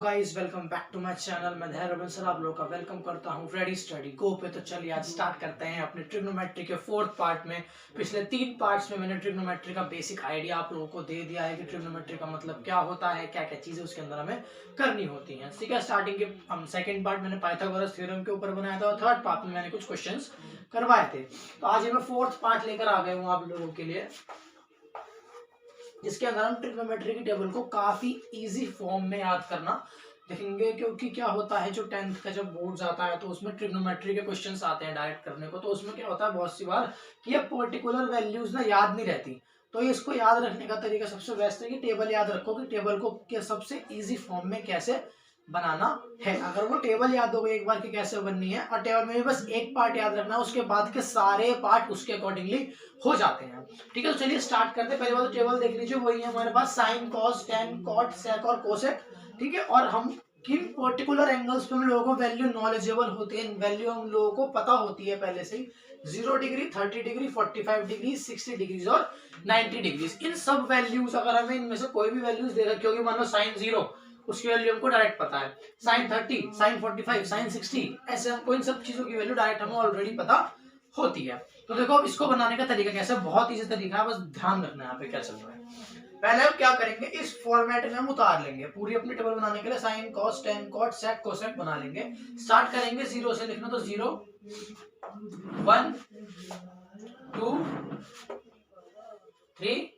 Guys welcome back to my channel. मैं Dhairya sir आप लोगों का वेलकम करता हूं रेडी स्टडी गो पे। तो चलिए आज स्टार्ट करते हैं अपने ट्रिग्नोमेट्री के फोर्थ पार्ट में। पिछले 3 पार्ट्स में मैंने ट्रिग्नोमेट्री का बेसिक आइडिया आप लोगों को दे दिया है कि ट्रिग्नोमेट्री का मतलब क्या होता है, क्या क्या चीजें उसके अंदर हमें करनी होती हैं। ठीक है, स्टार्टिंग के हम सेकंड पार्ट मैंने पाइथागोरस थ्योरम के ऊपर बनाया था और थर्ड पार्ट में मैंने कुछ क्वेश्चंस करवाए थे। तो आज मैं फोर्थ पार्ट लेकर आ गया हूँ आप लोगों के लिए, जिसके अंदर हम ट्रिग्नोमेट्री की टेबल को काफी इजी फॉर्म में याद करना देखेंगे। क्योंकि क्या होता है, जो 10th का जब बोर्ड आता है तो उसमें ट्रिग्नोमेट्री के क्वेश्चंस आते हैं डायरेक्ट करने को। तो उसमें क्या होता है बहुत सी बार कि ये पर्टिकुलर वैल्यूज ना याद नहीं रहती। तो इसको याद रखने का तरीका सबसे बेस्ट है कि टेबल याद रखो कि टेबल को सबसे इजी फॉर्म में कैसे बनाना है। अगर वो टेबल याद हो गई एक बार की कैसे बननी है, और टेबल में भी बस एक पार्ट याद रखना है, उसके बाद के सारे पार्ट उसके अकॉर्डिंगली हो जाते हैं। ठीक है, तो चलिए स्टार्ट करते हैं। पहले बात तो टेबल देख लीजिए, वही है हमारे पास साइन, कॉस, टेन, कॉट, सेक और कोसेक। ठीक है, और हम किन पर्टिकुलर एंगल्स पे हम लोगों को वैल्यू नॉलेजेबल होती है, वैल्यू हम लोगों को पता होती है पहले से ही। 0 डिग्री, 30 डिग्री, 45 डिग्री, 60 डिग्रीज और 90 डिग्रीज। इन सब वैल्यूज अगर हमें इनमें से कोई भी वैल्यूज दे रखी होगी, मान लो साइन 0, उसकी वैल्यू हमको डायरेक्ट पता है। साइन 30, साइन 45, साइन 60, ऐसे हमको इन सब चीजों की वैल्यू डायरेक्ट हमें ऑलरेडी पता होती है। तो देखो अब इसको बनाने का तरीका कैसे, बहुत इजी तरीका है, बस ध्यान रखना है यहाँ पे क्या चल रहा है। पहले हम क्या करेंगे, इस फॉर्मेट में हम उतार लेंगे पूरी अपनी टेबल बनाने के लिए। साइन, कॉस, टेन, कॉट, सेक, कोसेक बना लेंगे। स्टार्ट करेंगे 0 से लिखना, तो 0, 1, 2, 3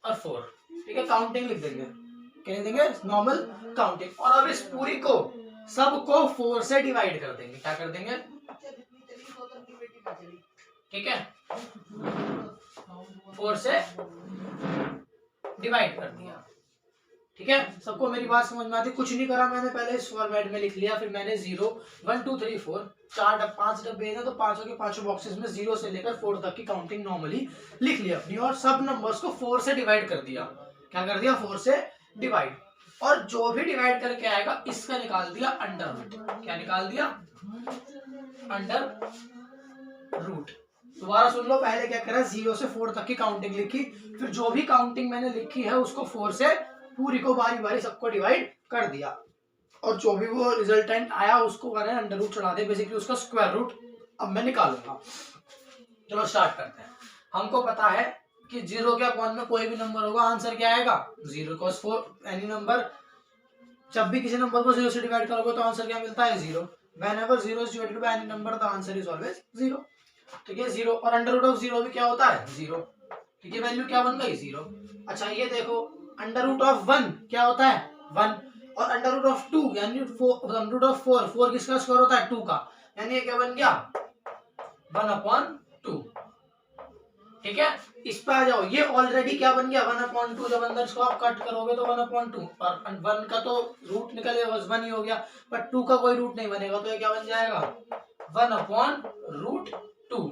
और 4। ठीक है, काउंटिंग लिख देंगे, क्या लिख देंगे, नॉर्मल काउंटिंग। और अब इस पूरी को सबको 4 से डिवाइड कर देंगे। क्या कर देंगे, ठीक है, 4 से डिवाइड कर दिया। ठीक है, सबको मेरी बात समझ में आती, कुछ नहीं करा मैंने, पहले इस फॉर्मेट में लिख लिया। फिर मैंने 0, 1, 2, 3, 4 5 डब्बे हैं, तो पांचों के पांचों बॉक्सेस में 0 से लेकर 4 तक की काउंटिंग नॉर्मली लिख लिया अपनी, और सब नंबर्स को 4 से डिवाइड कर दिया। क्या कर दिया, 4 से डिवाइड। और जो भी डिवाइड करके आएगा इसका निकाल दिया अंडर रूट। क्या निकाल दिया, अंडर रूट। दोबारा सुन लो, पहले क्या करा, 0 से 4 तक की काउंटिंग लिखी, फिर जो भी काउंटिंग मैंने लिखी है उसको 4 से पूरी को बारी बारी सबको डिवाइड कर दिया, और जो भी वो रिजल्टेंट आया उसको मैंने अंडर रूट चढ़ा दिया, बेसिकली उसका स्क्वायर रूट अब मैं निकालूंगा। चलो स्टार्ट करते हैं। हमको पता है कि 0 के अपॉन में कोई भी नंबर होगा, आंसर क्या आएगा, 0 cos 4 एनी नंबर। जब भी किसी नंबर को 0 से डिवाइड करोगे तो आंसर क्या मिलता है, 0। whenever 0 is divided by any number the answer is always 0। ठीक है, 0। और अंडर रूट ऑफ 0 भी क्या होता है, 0। ठीक है, वैल्यू क्या बन गई, 0। अच्छा ये देखो, अंडर रूट ऑफ 1 क्या होता है, 1। और अंडर रूट ऑफ 2 यानी अंडर रूट ऑफ 4 किसका स्क्वायर होता है, 2 का, यानी ये क्या बन गया, 1/2। ठीक है, इस पे आ जाओ, ये ऑलरेडी क्या बन गया, 1/2। जब अंदर इसको आप कट करोगे तो 1/2, और 1 का तो रूट निकलेगा, बस 1 ही हो गया, बट 2 का कोई रूट नहीं बनेगा, तो ये क्या बन जाएगा, 1/√2।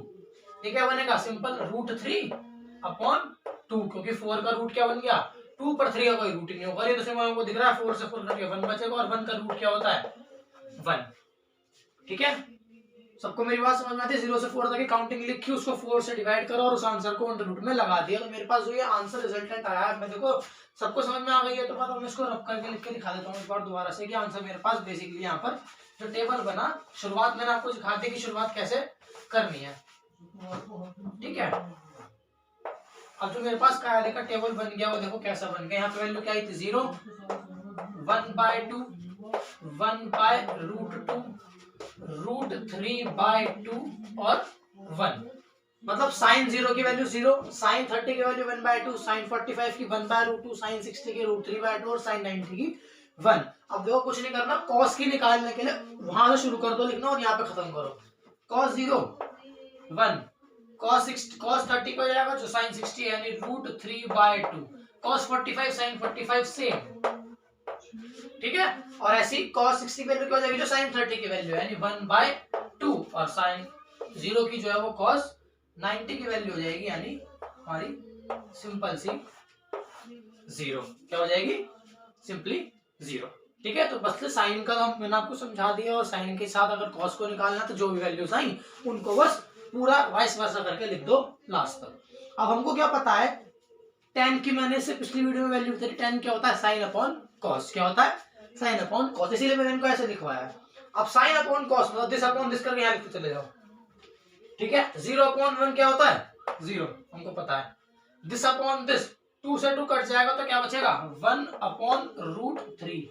ये क्या बनेगा, सिंपल √3/2, क्योंकि 4 का रूट क्या बन गया, 2 पर 3 का कोई रूट नहीं होगा। ये तो सिंपल हमको दिख रहा है, 4 से 4 कट 1 बचेगा, और 1 का रूट क्या होता है, 1। ठीक है, सबको मेरी बात समझ में आती है। 0 से 4 तक की काउंटिंग लिखी, उसको 4 से डिवाइड करो और उस आंसर को अंडर रूट में लगा दिया, तो मेरे पास जो ये आंसर रिजल्टेंट आया है, मैं देखो सबको समझ में आ गई है, तो मैं इसको रफ करके लिख के दिखा देता हूँ एक बार दोबारा से कि आंसर मेरे पास बेसिकली यहाँ पर जो टेबल बना, शुरुआत मैंने आपको सिखा दी कि शुरुआत कैसे करनी है। ठीक है, अब जो मेरे पास कायदे का टेबल बन गया वो देखो कैसा बन गया। यहाँ पे वैल्यू क्या आई थी, 0, 1/2, 1/√2, √3/2 और 1। मतलब साइन 0 की वैल्यू 0, साइन 30 की वैल्यू 1/2, साइन 45 की 1/√2, साइन 60 की √3/2 और साइन 90 की 1। अब देखो कुछ नहीं करना, कॉस की निकालने के लिए वहां से शुरू कर दो लिखना और यहाँ पे खत्म करो। कॉस 0 1, cos 30 को जाएगा जो साइन 60 यानी √3/2, cos 45 साइन 45 सेम। ठीक है, और ऐसी cos 60 की वैल्यू क्या हो जाएगी, जो साइन 30 की वैल्यू यानी 1/2, और साइन 0 की जो है वो cos 90 की वैल्यू हो जाएगी, यानी हमारी सिंपल सी 0। क्या हो जाएगी, सिंपली 0। ठीक है, तो बस साइन का मैंने आपको समझा दिया, और साइन के साथ अगर cos को निकालना तो जो भी वैल्यूज आई उनको बस पूरा वाइस वर्सा करके लिख दो लास्ट तक। अब हमको क्या पता है, tan की मैंने से पिछली वीडियो में वैल्यू बताई, tan क्या होता है, साइन अपॉन कॉस। क्या होता है, साइन अपॉन कॉस, इसीलिए मैंने इनको ऐसे लिखवाया है। अब साइन अपॉन कॉस मतलब दिस अपॉन दिस करके यहाँ लिखते चले जाओ, ठीक है। 0/1 क्या होता है 0, हमको पता है। दिस अपॉन दिस 2 से 2 कट जाएगा तो क्या बचेगा 1/√3।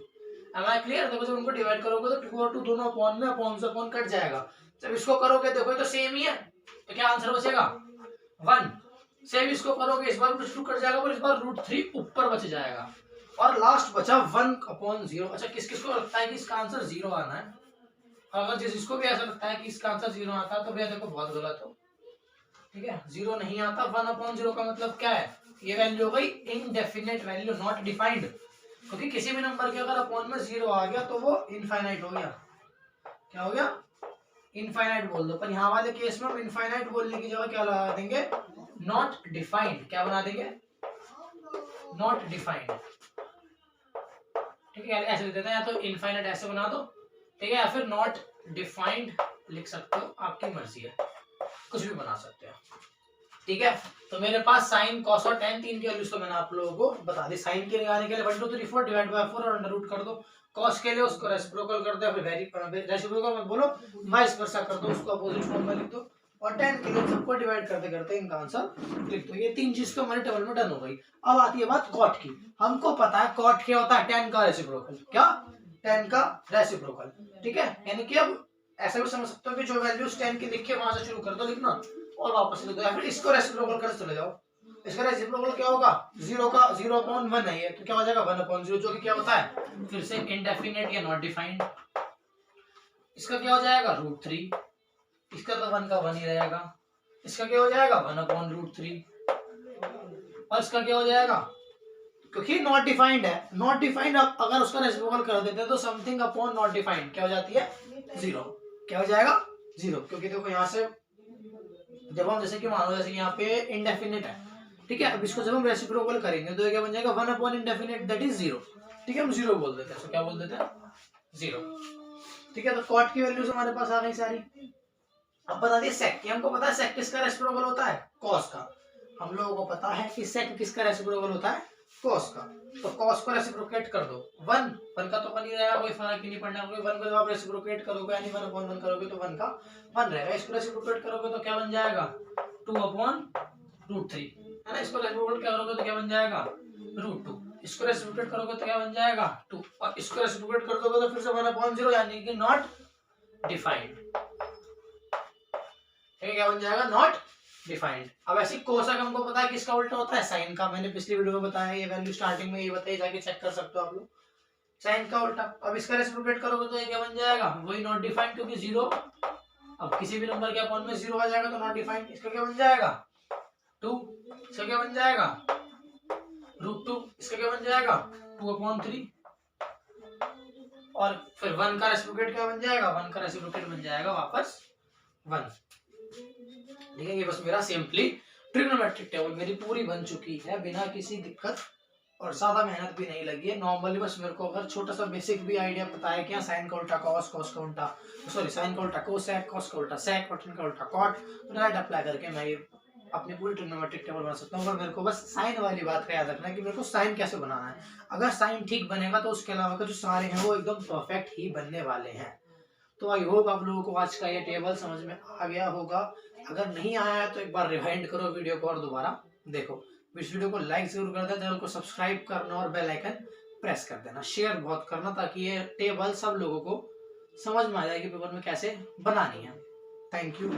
Am I clear? देखो जब उनको डिवाइड करोगे तो 2 और 2 दोनों अपॉन में अपॉन से अपॉन कट जाएगा। जब इसको करोगे देखो तो सेम ही है, तो क्या आंसर बचेगा 1। सेम इसको करोगे, इस बार 2 कट जाएगा और इस बार √3 ऊपर बच जाएगा और लास्ट बचा 1/0। अच्छा किस किस को लगता है कि इसका आंसर 0 आना है? अगर जिसको भी ऐसा लगता है कि इसका आंसर 0 आता है तो भैया देखो बहुत गलत हो, ठीक है। 0 नहीं आता। 1/0 का मतलब क्या है, ये वैल्यू हो गई इनडेफिनेट वैल्यू, नॉट डिफाइंड, क्योंकि किसी भी नंबर के अगर अपॉन में 0 आ गया तो वो इनफाइनाइट हो गया। क्या हो गया? इनफाइनाइट बोल दो। पर यहाँ वाले केस में हम इनफाइनाइट बोलने की जगह क्या लगा देंगे, नॉट डिफाइंड। क्या बना देंगे, नॉट डिफाइंड, ठीक है। ऐसे लिख देते हैं, या तो इनफाइनाइट ऐसे बना दो, ठीक है, या फिर नॉट डिफाइंड लिख सकते हो, आपकी मर्जी है, कुछ भी बना सकते हो, ठीक है। तो मेरे पास साइन कॉस और tan तीन की वैल्यूज तो मैंने आप लोगों को बता दी। साइन के निकालने के लिए 1 2 3 4 डिवाइड बाय 4 और अंडर रूट कर दो। कॉस के लिए उसको रेसिप्रोकल कर दो, फिर रेसिप्रोकल मत बोलो, वाइस वर्सा कर दो, उसको अपोजिट फॉर्म में लिख दो। और tan के लिए सबको डिवाइड करते करते इनका आंसर लिख दो। ये 3 चीज तो हमारे टेबल में डन हो गई। अब आती है बात कॉट की। हमको पता है कॉट क्या होता है, tan का रेसिप्रोकल। क्या? tan का रेसिप्रोकल, ठीक है। यानी कि अब ऐसा भी समझ सकते हो कि जो वैल्यूज tan की लिखी है वहां से शुरू कर दो लिखना और वापस लिख दो, या फिर इसको रेसिप्रोकल कर चले जाओ। इसका रेसिप्रोकल क्या होगा, 0/1 है ये, तो क्या हो जाएगा 1/0, जो कि क्या होता है फिर से इनडेफिनेट या नॉट डिफाइंड। इसका क्या हो जाएगा √3, इसका तो 1 का 1 ही रहेगा। इसका क्या हो जाएगा 1/√3, और इसका क्या हो जाएगा, क्योंकि नॉट डिफाइंड है, नॉट डिफाइंड अगर उसका रेसिप्रोकल कर देते तो समथिंग अपॉन नॉट डिफाइंड क्या हो जाती है 0। क्या हो जाएगा 0, क्योंकि देखो यहाँ से जब हम जैसे कि मानो जैसे यहाँ पे इंडेफिनिट है, ठीक है। अब इसको जब हम रेसिप्रोकल करेंगे तो ये क्या बन जाएगा 1/इंडेफिनिट दैट इज 0, ठीक है। हम 0 बोल देते हैं, तो क्या बोल देते हैं 0, ठीक है। तो कॉट की वैल्यूज हमारे पास आ गई सारी। अब बता दिए सेक, हमको पता है सेक किसका रेसिप्रोकल होता है, कॉस का। हम लोगों को पता है कि सेक किसका रेसिप्रोकल होता है, कॉस का। तो कॉस को रेसिप्रोकेट कर दो, 1 का तो 1 ही रहेगा, कोई फर्क ही नहीं पड़ना। 1 को जब आप रेसिप्रोकेट करोगे यानी 1/1 करोगे तो 1 का 1 रहेगा। इसको रेसिप्रोकेट करोगे तो क्या बन जाएगा 2/√3, है ना। इसको रेसिप्रोकेट करोगे तो क्या बन जाएगा √2, इसको रेसिप्रोकेट करोगे तो क्या बन जाएगा 2, और इसको रेसिप्रोकेट कर दोगे तो फिर से 1/0 यानी कि नॉट डिफाइंड, क्या बन जाएगा नॉट डिफाइंड। अब ऐसी कोसक हमको पता है किसका उल्टा होता है, साइन का। मैंने पिछली वीडियो में बताया, ये वैल्यू स्टार्टिंग में ये बताई, जाके चेक कर सकते हो आप लोग, साइन का उल्टा। अब इसका रेसिप्रोकेट करोगे तो ये क्या बन जाएगा, वही नॉट डिफाइंड, क्योंकि 0 अब किसी भी नंबर के अपॉन में 0 आ जाएगा तो नॉट डिफाइंड। इसका क्या बन जाएगा 2, इसका क्या बन जाएगा √2, इसका क्या बन जाएगा 2/3, और फिर 1 का रेसिप्रोकेट क्या बन जाएगा, 1 का रेसिप्रोकेट बन जाएगा वापस 1, ठीक है। ये बस मेरा सिंपली ट्रिग्नोमेट्रिक टेबल मेरी पूरी बन चुकी है बिना किसी दिक्कत, और ज्यादा मेहनत भी नहीं लगी है। नॉर्मली बस मेरे को अगर छोटा सा बेसिक भी आइडिया पता है कि साइन का उल्टा कॉस, कॉस का उल्टा सॉरी साइन का उल्टा कोसेक, कॉस का उल्टा सेक, कॉटन का उल्टा कॉट, तो डायरेक्ट अप्लाई करके मैं ये अपनी पूरी ट्रिग्नोमेट्रिक टेबल बना सकता हूँ। पर मेरे को बस साइन वाली बात का याद रखना है कि मेरे को साइन कैसे बनाना है। अगर साइन ठीक बनेगा तो उसके अलावा के जो सारे हैं वो एकदम परफेक्ट ही बनने वाले हैं। तो आई होप आप लोगों को आज का ये टेबल समझ में आ गया होगा। अगर नहीं आया है तो एक बार रिवाइंड करो वीडियो को और दोबारा देखो। इस वीडियो को लाइक जरूर कर देना, चैनल को सब्सक्राइब करना और बेल आइकन प्रेस कर देना, शेयर बहुत करना, ताकि ये टेबल सब लोगों को समझ में आ जाए कि पेपर में कैसे बनानी है। Thank you.